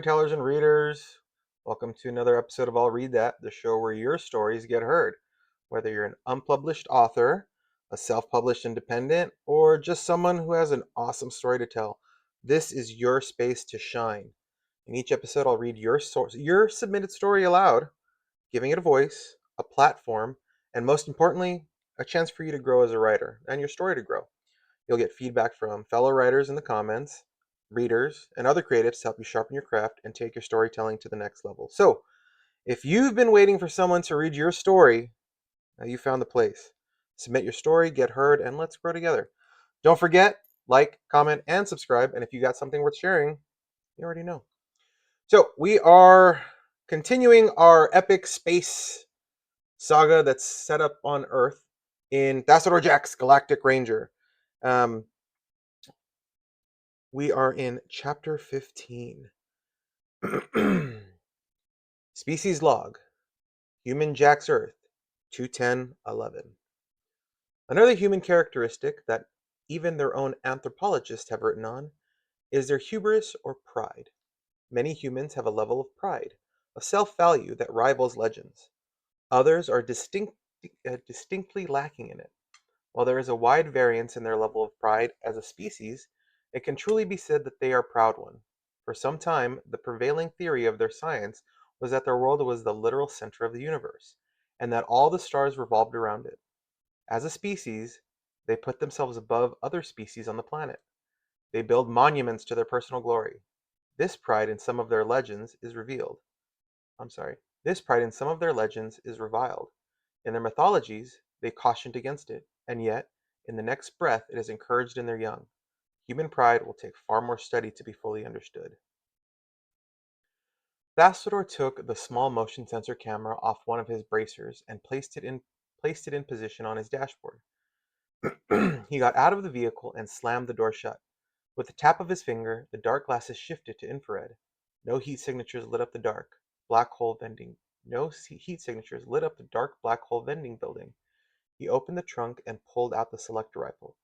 storytellers and readers. Welcome to another episode of I'll Read That, the show where your stories get heard. Whether you're an unpublished author, a self published independent, or just someone who has an awesome story to tell, this is your space to shine. In each episode, I'll read your submitted story aloud, giving it a voice, a platform, and most importantly, a chance for you to grow as a writer and your story to grow. You'll get feedback from fellow writers in the comments, readers, and other creatives to help you sharpen your craft and take your storytelling to the next level. So, if you've been waiting for someone to read your story, now you found the place. Submit your story, get heard, and let's grow together. Don't forget, like, comment, and subscribe. And if you got something worth sharing, you already know. So, we are continuing our epic space saga that's set up on Earth in Thassodar Jax, Galactic Ranger. We are in chapter 15. Species log. Human Jax Earth, 21011. Another human characteristic that even their own anthropologists have written on is their hubris or pride. Many humans have a level of pride, of self-value that rivals legends. Others are distinctly lacking in it. While there is a wide variance in their level of pride as a species, it can truly be said that they are a proud one. For some time, the prevailing theory of their science was that their world was the literal center of the universe, and that all the stars revolved around it. As a species, they put themselves above other species on the planet. They build monuments to their personal glory. This pride in some of their legends is revealed. This pride in some of their legends is reviled. In their mythologies, they cautioned against it, and yet, in the next breath, it is encouraged in their young. Human pride will take far more study to be fully understood. Thassodar took the small motion sensor camera off one of his bracers and placed it in position on his dashboard. He got out of the vehicle and slammed the door shut. With the tap of his finger, the dark glasses shifted to infrared. No heat signatures lit up the dark black hole vending. No heat signatures lit up the dark black hole vending building. He opened the trunk and pulled out the selector rifle.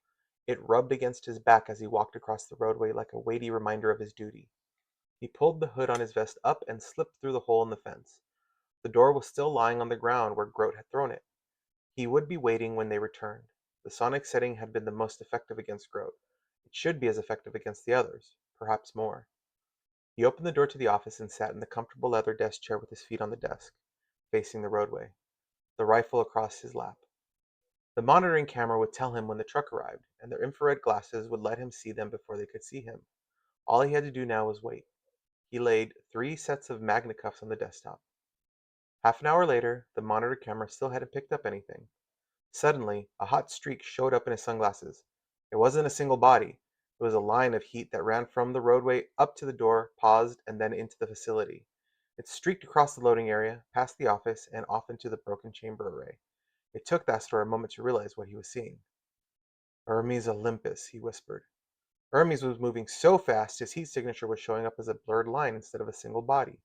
It rubbed against his back as he walked across the roadway like a weighty reminder of his duty. He pulled the hood on his vest up and slipped through the hole in the fence. The door was still lying on the ground where Grote had thrown it. He would be waiting when they returned. The sonic setting had been the most effective against Grote. It should be as effective against the others, perhaps more. He opened the door to the office and sat in the comfortable leather desk chair with his feet on the desk, facing the roadway, the rifle across his lap. The monitoring camera would tell him when the truck arrived, and their infrared glasses would let him see them before they could see him. All he had to do now was wait. He laid 3 sets of magna cuffs on the desktop. Half an hour later, the monitor camera still hadn't picked up anything. Suddenly, a hot streak showed up in his sunglasses. It wasn't a single body. It was a line of heat that ran from the roadway up to the door, paused, and then into the facility. It streaked across the loading area, past the office, and off into the broken chamber array. It took Thassodar a moment to realize what he was seeing. Hermes Olympus, he whispered. Hermes was moving so fast his heat signature was showing up as a blurred line instead of a single body.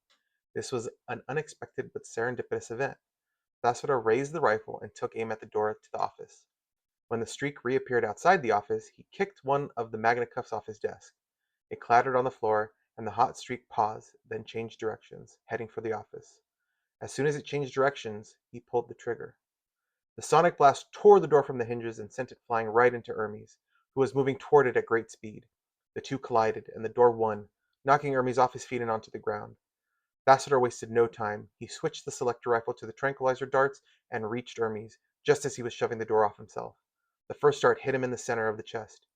This was an unexpected but serendipitous event. Thassodar raised the rifle and took aim at the door to the office. When the streak reappeared outside the office, he kicked one of the magna cuffs off his desk. It clattered on the floor, and the hot streak paused, then changed directions, heading for the office. As soon as it changed directions, he pulled the trigger. The sonic blast tore the door from the hinges and sent it flying right into Hermes, who was moving toward it at great speed. The two collided, and the door won, knocking Hermes off his feet and onto the ground. Thassodar wasted no time. He switched the selector rifle to the tranquilizer darts and reached Hermes, just as he was shoving the door off himself. The first dart hit him in the center of the chest.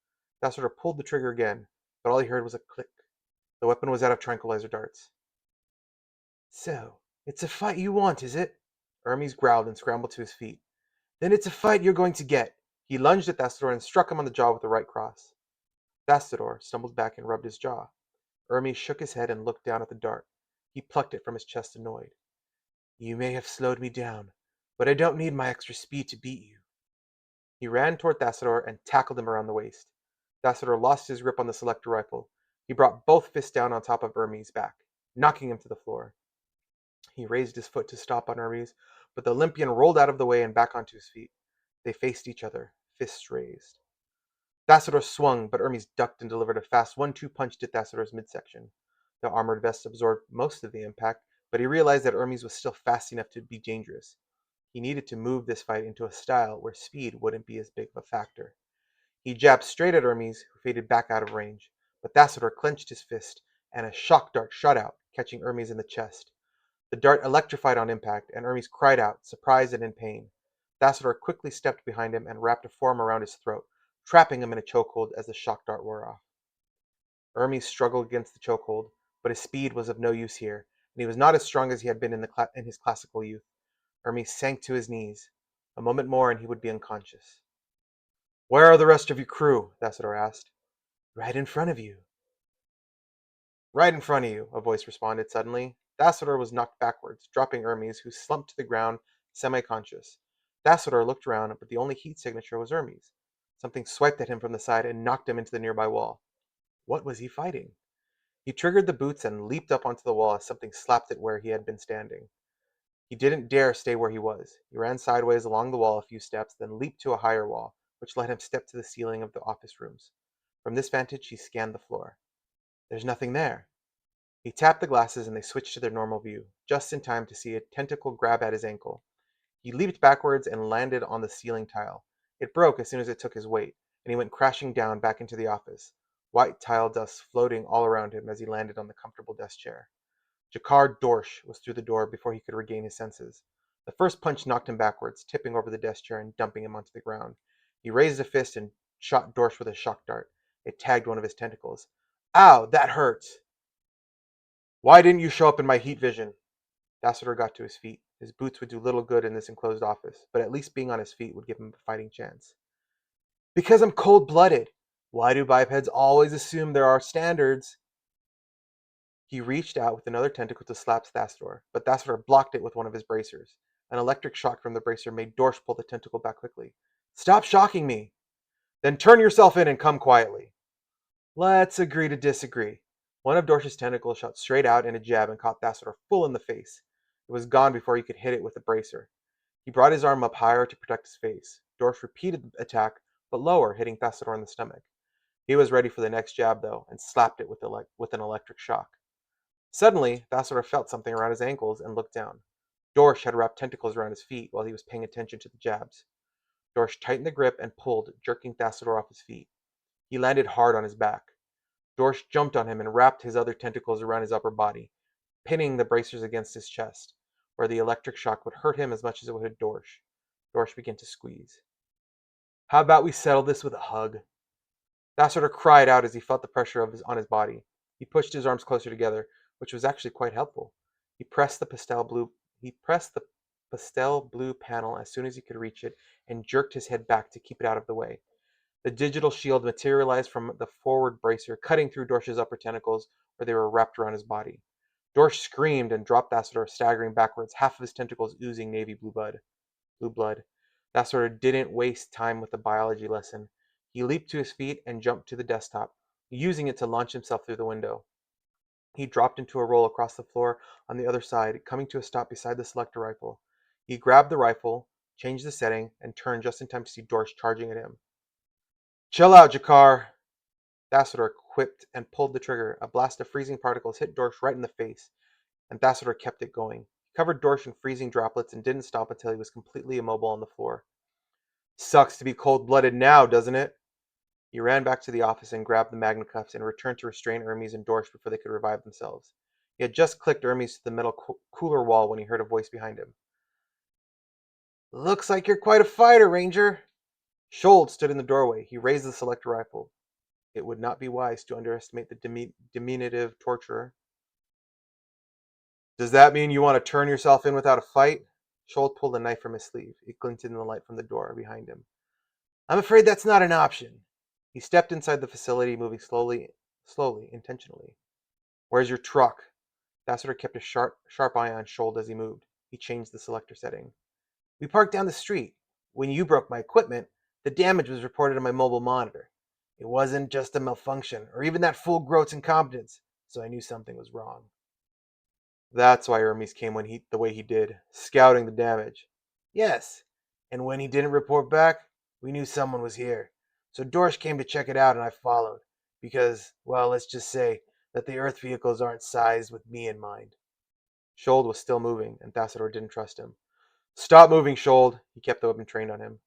Thassodar pulled the trigger again, but all he heard was a click. The weapon was out of tranquilizer darts. So, it's a fight you want, is it? Hermes growled and scrambled to his feet. Then it's a fight you're going to get. He lunged at Thassodar and struck him on the jaw with the right cross. Thassodar stumbled back and rubbed his jaw. Hermes shook his head and looked down at the dart. He plucked it from his chest, annoyed. You may have slowed me down, but I don't need my extra speed to beat you. He ran toward Thassodar and tackled him around the waist. Thassodar lost his grip on the selector rifle. He brought both fists down on top of Hermes' back, knocking him to the floor. He raised his foot to stop on Hermes, but the Olympian rolled out of the way and back onto his feet. They faced each other, fists raised. Thassodar swung, but Hermes ducked and delivered a fast 1-2 punch to Thassodar's midsection. The armored vest absorbed most of the impact, but he realized that Hermes was still fast enough to be dangerous. He needed to move this fight into a style where speed wouldn't be as big of a factor. He jabbed straight at Hermes, who faded back out of range, but Thassodar clenched his fist, and a shock dart shot out, catching Hermes in the chest. The dart electrified on impact, and Hermes cried out, surprised and in pain. Thassodar quickly stepped behind him and wrapped a forearm around his throat, trapping him in a chokehold as the shock dart wore off. Hermes struggled against the chokehold, but his speed was of no use here, and he was not as strong as he had been in his classical youth. Hermes sank to his knees. A moment more and he would be unconscious. "Where are the rest of your crew?" Thassodar asked. "Right in front of you." "Right in front of you," a voice responded suddenly. Thassodar was knocked backwards, dropping Hermes, who slumped to the ground, semi-conscious. Thassodar looked around, but the only heat signature was Hermes. Something swiped at him from the side and knocked him into the nearby wall. What was he fighting? He triggered the boots and leaped up onto the wall as something slapped at where he had been standing. He didn't dare stay where he was. He ran sideways along the wall a few steps, then leaped to a higher wall, which let him step to the ceiling of the office rooms. From this vantage, he scanned the floor. There's nothing there. He tapped the glasses and they switched to their normal view, just in time to see a tentacle grab at his ankle. He leaped backwards and landed on the ceiling tile. It broke as soon as it took his weight, and he went crashing down back into the office, white tile dust floating all around him as he landed on the comfortable desk chair. Jakar Dorsch was through the door before he could regain his senses. The first punch knocked him backwards, tipping over the desk chair and dumping him onto the ground. He raised a fist and shot Dorsch with a shock dart. It tagged one of his tentacles. "Ow, that hurts!" "Why didn't you show up in my heat vision?" Thassodar got to his feet. His boots would do little good in this enclosed office, but at least being on his feet would give him a fighting chance. "Because I'm cold-blooded. Why do bipeds always assume there are standards?" He reached out with another tentacle to slap Thassodar, but Thassodar blocked it with one of his bracers. An electric shock from the bracer made Dorsch pull the tentacle back quickly. "Stop shocking me!" "Then turn yourself in and come quietly." "Let's agree to disagree." One of Dorsch's tentacles shot straight out in a jab and caught Thassodar full in the face. It was gone before he could hit it with the bracer. He brought his arm up higher to protect his face. Dorsch repeated the attack, but lower, hitting Thassodar in the stomach. He was ready for the next jab, though, and slapped it with an electric shock. Suddenly, Thassodar felt something around his ankles and looked down. Dorsch had wrapped tentacles around his feet while he was paying attention to the jabs. Dorsch tightened the grip and pulled, jerking Thassodar off his feet. He landed hard on his back. Dorsch jumped on him and wrapped his other tentacles around his upper body, pinning the bracers against his chest, where the electric shock would hurt him as much as it would hurt Dorsch. Dorsch began to squeeze. "How about we settle this with a hug?" Thassodar cried out as he felt the pressure on his body. He pushed his arms closer together, which was actually quite helpful. He pressed the pastel blue panel as soon as he could reach it and jerked his head back to keep it out of the way. The digital shield materialized from the forward bracer, cutting through Dorsch's upper tentacles where they were wrapped around his body. Dorsch screamed and dropped Thassodar, staggering backwards, half of his tentacles oozing navy blue blood. Thassodar didn't waste time with the biology lesson. He leaped to his feet and jumped to the desktop, using it to launch himself through the window. He dropped into a roll across the floor on the other side, coming to a stop beside the selector rifle. He grabbed the rifle, changed the setting, and turned just in time to see Dorsch charging at him. "Chill out, Jakar!" Thassodar quipped and pulled the trigger. A blast of freezing particles hit Dorsch right in the face, and Thassodar kept it going. He covered Dorsch in freezing droplets and didn't stop until he was completely immobile on the floor. "Sucks to be cold-blooded now, doesn't it?" He ran back to the office and grabbed the magna cuffs and returned to restrain Hermes and Dorsch before they could revive themselves. He had just clicked Hermes to the metal cooler wall when he heard a voice behind him. "Looks like you're quite a fighter, Ranger." Schold stood in the doorway. He raised the selector rifle. It would not be wise to underestimate the diminutive torturer. "Does that mean you want to turn yourself in without a fight?" Schold pulled a knife from his sleeve. It glinted in the light from the door behind him. "I'm afraid that's not an option." He stepped inside the facility, moving slowly, intentionally. "Where's your truck?" Thassodar kept a sharp eye on Schold as he moved. He changed the selector setting. "We parked down the street. When you broke my equipment, the damage was reported on my mobile monitor. It wasn't just a malfunction, or even that fool Groat's incompetence, so I knew something was wrong." "That's why Hermes came the way he did, scouting the damage." "Yes, and when he didn't report back, we knew someone was here. So Dorsch came to check it out and I followed. Because, well, let's just say, that the Earth vehicles aren't sized with me in mind. Shold was still moving, and Thassodar didn't trust him. Stop moving, Shold. He kept the weapon trained on him.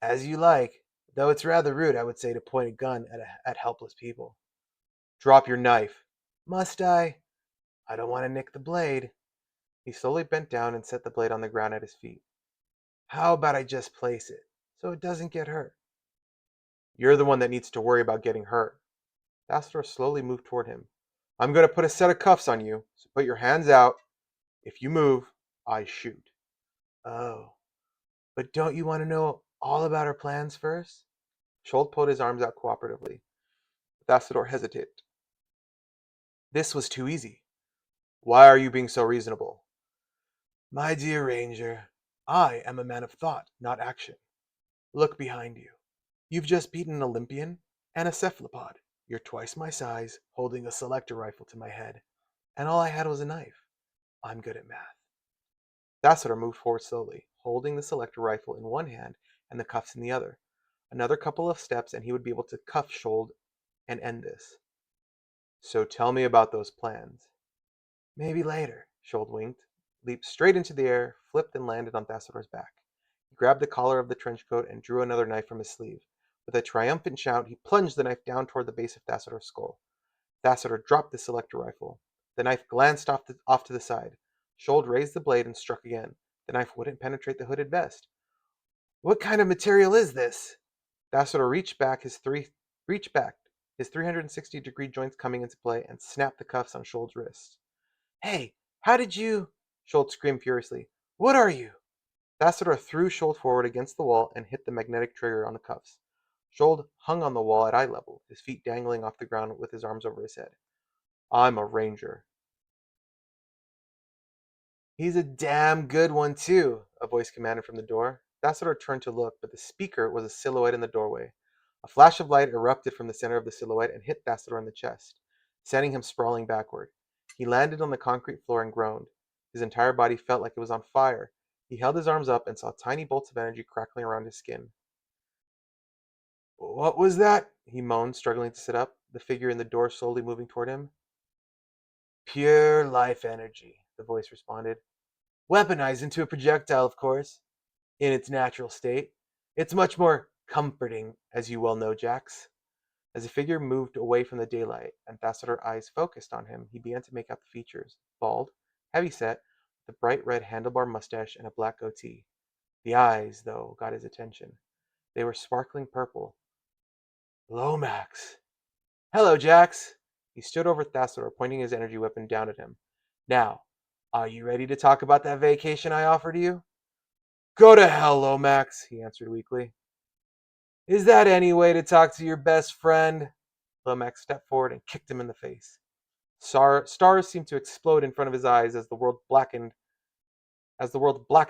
As you like, though it's rather rude, I would say, to point a gun at helpless people. Drop your knife. Must I? I don't want to nick the blade. He slowly bent down and set the blade on the ground at his feet. How about I just place it, so it doesn't get hurt? You're the one that needs to worry about getting hurt. Thassodar slowly moved toward him. I'm going to put a set of cuffs on you, so put your hands out. If you move, I shoot. Oh, but don't you want to know all about our plans first? Shold pulled his arms out cooperatively. Thassodar hesitated. This was too easy. Why are you being so reasonable? My dear Ranger, I am a man of thought, not action. Look behind you. You've just beaten an Olympian and a cephalopod. You're twice my size, holding a selector rifle to my head. And all I had was a knife. I'm good at math. Thassodar moved forward slowly, holding the selector rifle in one hand and the cuffs in the other. Another couple of steps and he would be able to cuff Shold and end this. So tell me about those plans. Maybe later, Shold winked, leaped straight into the air, flipped and landed on Thassodar's back. He grabbed the collar of the trench coat and drew another knife from his sleeve. With a triumphant shout, he plunged the knife down toward the base of Thassodar's skull. Thassodar dropped the selector rifle. The knife glanced off to the side. Shold raised the blade and struck again. The knife wouldn't penetrate the hooded vest. What kind of material is this? Thassodar reached back, his 360-degree joints coming into play, and snapped the cuffs on Shold's wrists. Hey, how did you? Shold screamed furiously. What are you? Thassodar threw Shold forward against the wall and hit the magnetic trigger on the cuffs. Shold hung on the wall at eye level, his feet dangling off the ground with his arms over his head. I'm a ranger. He's a damn good one, too, a voice commanded from the door. Thassodar turned to look, but the speaker was a silhouette in the doorway. A flash of light erupted from the center of the silhouette and hit Thassodar in the chest, sending him sprawling backward. He landed on the concrete floor and groaned. His entire body felt like it was on fire. He held his arms up and saw tiny bolts of energy crackling around his skin. What was that? He moaned, struggling to sit up, the figure in the door slowly moving toward him. Pure life energy, the voice responded. Weaponized into a projectile, of course, in its natural state. It's much more comforting, as you well know, Jax. As the figure moved away from the daylight and Thassodar's eyes focused on him, he began to make out the features. Bald, heavy-set, with a bright red handlebar mustache and a black goatee. The eyes, though, got his attention. They were sparkling purple. Lomax. Hello, Jax. He stood over Thassodar, pointing his energy weapon down at him. Now, are you ready to talk about that vacation I offered you? Go to hell, Lomax, he answered weakly. Is that any way to talk to your best friend? Lomax stepped forward and kicked him in the face. Stars seemed to explode in front of his eyes as the world blacked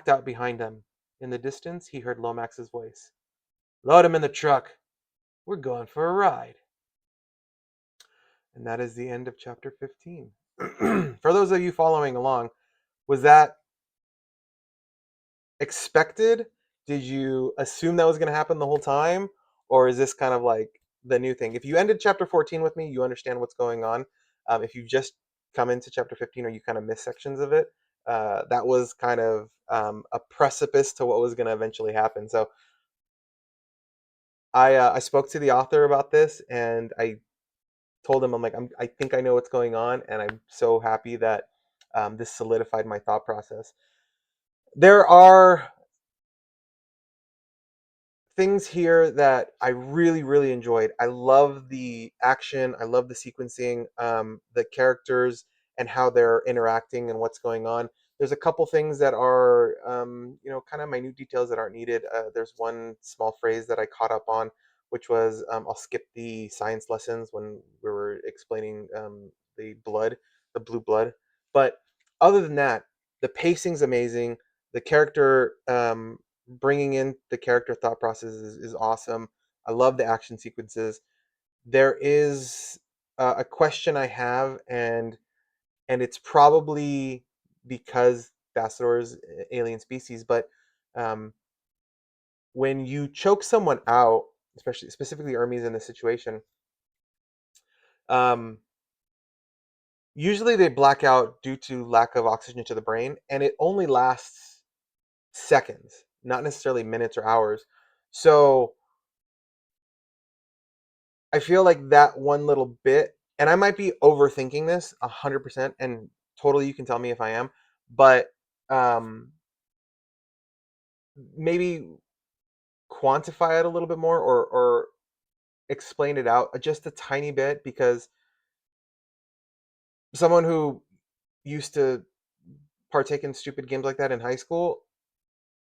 out behind him. In the distance, he heard Lomax's voice. Load him in the truck. We're going for a ride. And that is the end of chapter 15. For those of you following along, was that expected? Did you assume that was going to happen the whole time? Or is this kind of like the new thing? If you ended chapter 14 with me, you understand what's going on. If you just come into chapter 15 or you kind of miss sections of it, that was kind of a precipice to what was going to eventually happen. So I spoke to the author about this and I told him, I think I know what's going on. And I'm so happy that this solidified my thought process. There are things here that I really, really enjoyed. I love the action. I love the sequencing, the characters and how they're interacting and what's going on. There's a couple things that are, kind of minute details that aren't needed. There's one small phrase that I caught up on, which was, I'll skip the science lessons when we were explaining the blue blood. But other than that, the pacing's amazing. The character bringing in the character thought process is awesome. I love the action sequences. There is a question I have, and it's probably because Thassador's alien species, but um, when you choke someone out, specifically Hermes in this situation, um, Usually they black out due to lack of oxygen to the brain, and it only lasts seconds, not necessarily minutes or hours. So I feel like that one little bit, and I might be overthinking this 100%, and totally you can tell me if I am, but um, maybe quantify it a little bit more, or explain it out just a tiny bit, because someone who used to partake in stupid games like that in high school,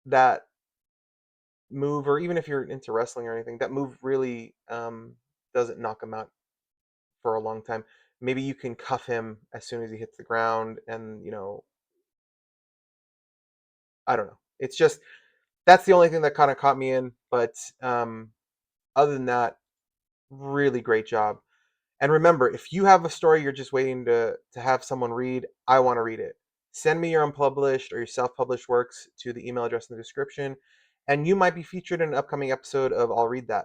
that move, or even if you're into wrestling or anything, that move really doesn't knock him out for a long time. Maybe you can cuff him as soon as he hits the ground, and I don't know. It's just that's the only thing that kind of caught me in. But other than that, really great job. And remember, if you have a story you're just waiting to have someone read, I want to read it. Send me your unpublished or your self-published works to the email address in the description, and you might be featured in an upcoming episode of I'll Read That.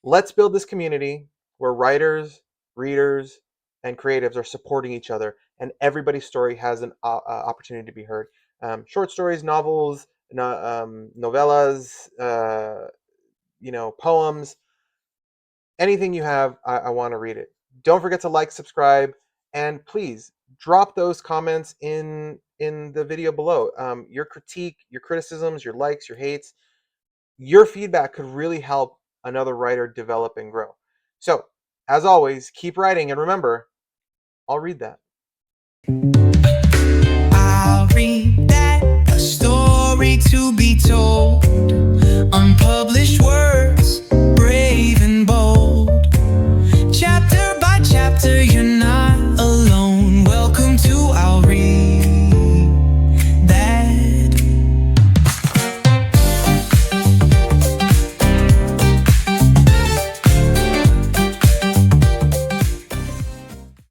Let's build this community where writers, readers, and creatives are supporting each other, and everybody's story has an opportunity to be heard. Short stories, novels, novellas, poems, anything you have, I want to read it. Don't forget to like, subscribe, and please drop those comments in the video below. Your critique, your criticisms, your likes, your hates, your feedback could really help another writer develop and grow. So, as always, keep writing, and remember, I'll read that. I'll read that, a story to be told, unpublished.